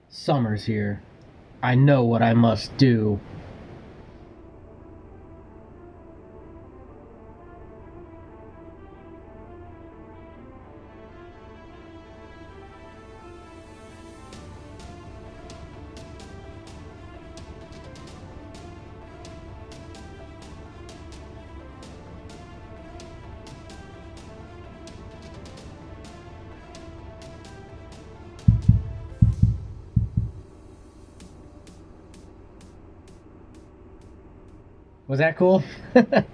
Summer's here. I know what I must do. Was that cool? I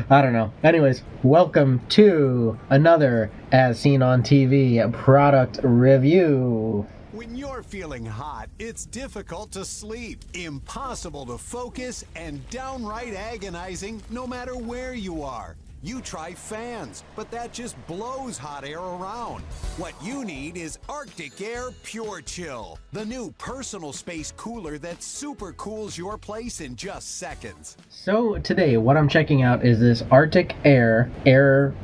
don't know. Anyways, welcome to another As Seen on TV product review. When you're feeling hot, it's difficult to sleep, impossible to focus, and downright agonizing no matter where you are. You try fans, but that just blows hot air around. What you need is Artic Air Pure Chill, the new personal space cooler that super cools your place in just seconds. So today, what I'm checking out is this Artic Air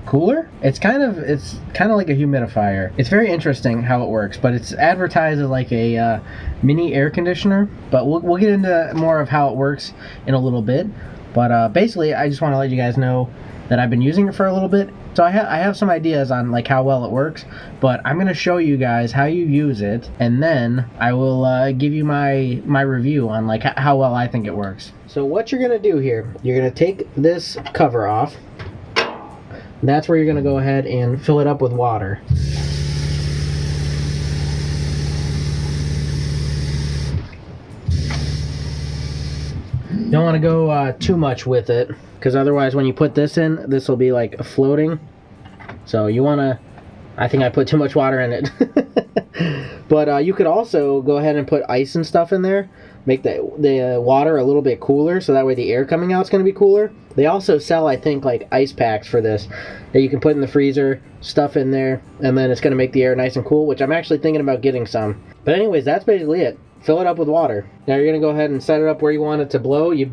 cooler. It's kind of like a humidifier. It's very interesting how it works, but it's advertised as like a mini air conditioner. But we'll get into more of how it works in a little bit. But basically, I just want to let you guys know that I've been using it for a little bit. So I have some ideas on like how well it works, but I'm gonna show you guys how you use it, and then I will give you my review on like how well I think it works. So what you're gonna do here, you're gonna take this cover off. That's where you're gonna go ahead and fill it up with water. You don't want to go too much with it, because otherwise when you put this in, this will be like floating. So you want to, I think I put too much water in it. But you could also go ahead and put ice and stuff in there, make the water a little bit cooler, so that way the air coming out is going to be cooler. They also sell, I think, like ice packs for this that you can put in the freezer, stuff in there, and then it's going to make the air nice and cool, which I'm actually thinking about getting some. But anyways, that's basically it. Fill it up with water. Now you're going to go ahead and set it up where you want it to blow. You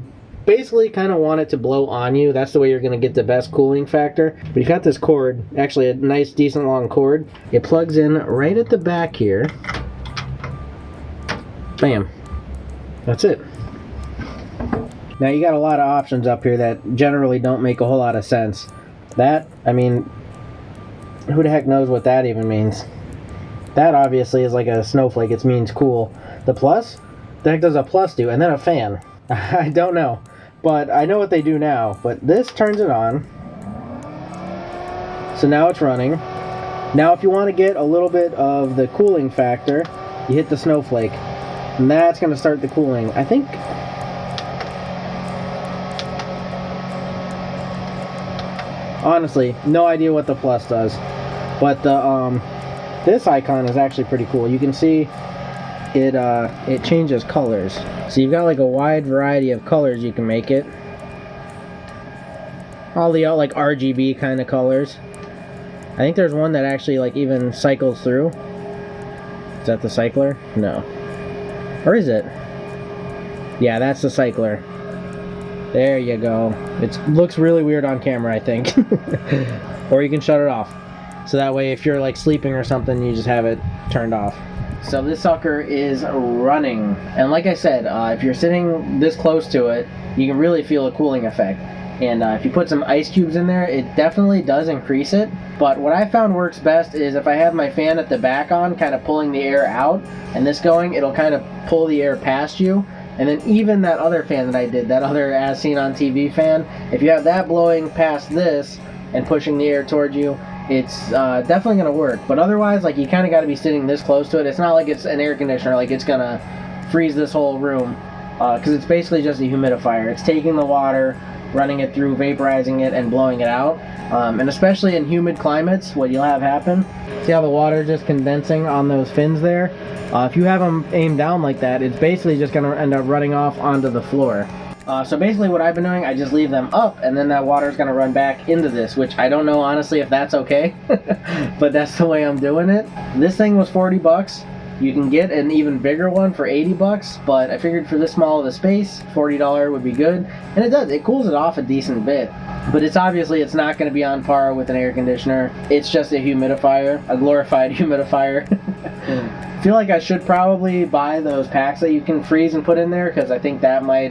basically kind of want it to blow on you. That's the way you're going to get the best cooling factor. But you've got this cord, actually a nice decent long cord. It plugs in right at the back here. Bam. That's it. Now you got a lot of options up here that generally don't make a whole lot of sense. That, I mean, who the heck knows what that even means? That obviously is like a snowflake. It means cool. The plus? The heck does a plus do? And then a fan. I don't know. But I know what they do now. But this turns it on. So now it's running. Now if you want to get a little bit of the cooling factor, you hit the snowflake. And that's going to start the cooling. I think... honestly, no idea what the plus does. But the this icon is actually pretty cool. You can see it changes colors. So you've got like a wide variety of colors you can make it. All the like RGB kind of colors. I think there's one that actually like even cycles through. Is that the cycler? No. Or is it? Yeah, that's the cycler. There you go. It looks really weird on camera, I think. Or you can shut it off. So that way if you're like sleeping or something, you just have it turned off. So this sucker is running. And like I said, if you're sitting this close to it, you can really feel a cooling effect. And if you put some ice cubes in there, it definitely does increase it. But what I found works best is if I have my fan at the back on, kind of pulling the air out, and this going, it'll kind of pull the air past you. And then even that other fan that I did, that other As Seen on TV fan, if you have that blowing past this and pushing the air towards you, it's definitely going to work. But otherwise, like, you kind of got to be sitting this close to it. It's not like it's an air conditioner, like it's going to freeze this whole room, because it's basically just a humidifier. It's taking the water, running it through, vaporizing it, and blowing it out. And especially in humid climates, what you'll have happen, see how the water is just condensing on those fins there? If you have them aimed down like that, it's basically just going to end up running off onto the floor. So basically what I've been doing, I just leave them up, and then that water is going to run back into this, which I don't know honestly if that's okay, but that's the way I'm doing it. This thing was 40 bucks. You can get an even bigger one for 80 bucks, but I figured for this small of a space, $40 would be good. And it does, it cools it off a decent bit. But it's obviously, it's not going to be on par with an air conditioner. It's just a humidifier, a glorified humidifier. I feel like I should probably buy those packs that you can freeze and put in there, because I think that might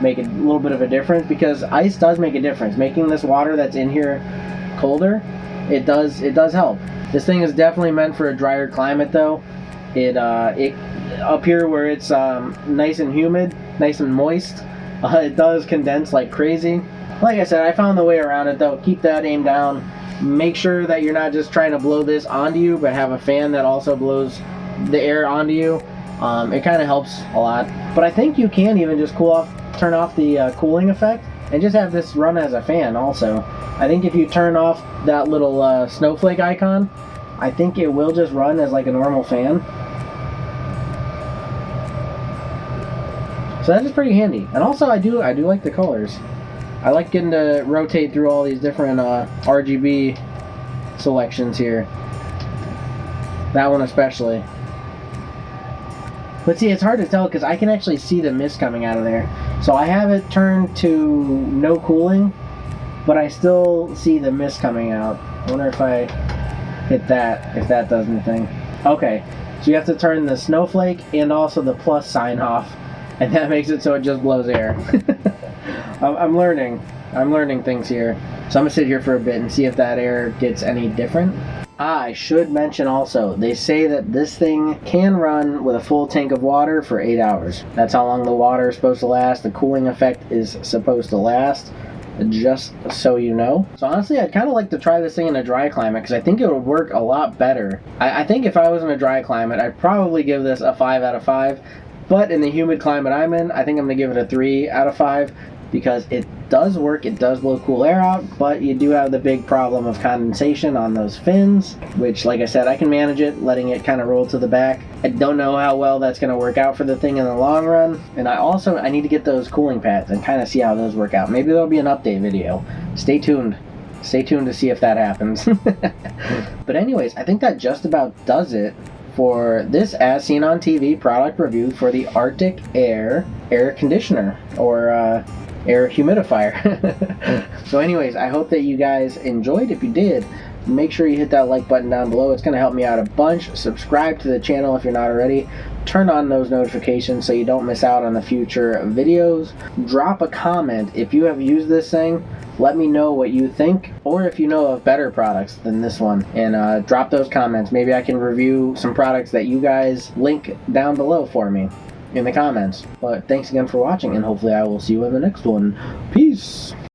make a little bit of a difference, because ice does make a difference. Making this water that's in here colder, it does help. This thing is definitely meant for a drier climate though. It up here where it's nice and humid, nice and moist, it does condense like crazy. Like I said, I found the way around it though. Keep that aim down. Make sure that you're not just trying to blow this onto you, but have a fan that also blows the air onto you. It kind of helps a lot. But I think you can even just turn off the cooling effect and just have this run as a fan also. I think if you turn off that little snowflake icon, I think it will just run as like a normal fan. So that is pretty handy. And also I do like the colors. I like getting to rotate through all these different RGB selections here. That one especially. But see, it's hard to tell because I can actually see the mist coming out of there. So I have it turned to no cooling, but I still see the mist coming out. I wonder if I hit that, if that does anything. Okay, so you have to turn the snowflake and also the plus sign off, and that makes it so it just blows air. I'm learning things here. So I'm gonna sit here for a bit and see if that air gets any different. I should mention also, they say that this thing can run with a full tank of water for 8 hours. That's how long the water is supposed to last. The cooling effect is supposed to last, just so you know. So honestly, I'd kind of like to try this thing in a dry climate because I think it would work a lot better. I think if I was in a dry climate, I'd probably give this a 5 out of 5. But in the humid climate I'm in, I think I'm going to give it a 3 out of 5. Because it does work, it does blow cool air out, but you do have the big problem of condensation on those fins, which, like I said, I can manage it, letting it kind of roll to the back. I don't know how well that's going to work out for the thing in the long run, and I need to get those cooling pads and kind of see how those work out. Maybe there'll be an update video. Stay tuned. Stay tuned to see if that happens. But anyways, I think that just about does it for this As Seen on TV product review for the Artic Air conditioner, or air humidifier. So anyways, I hope that you guys enjoyed. If you did, make sure you hit that like button down below. It's going to help me out a bunch. Subscribe to the channel if you're not already. Turn on those notifications so you don't miss out on the future videos. Drop a comment if you have used this thing. Let me know what you think, or if you know of better products than this one, and drop those comments. Maybe I can review some products that you guys link down below for me in the comments. But thanks again for watching, and hopefully I will see you in the next one. Peace!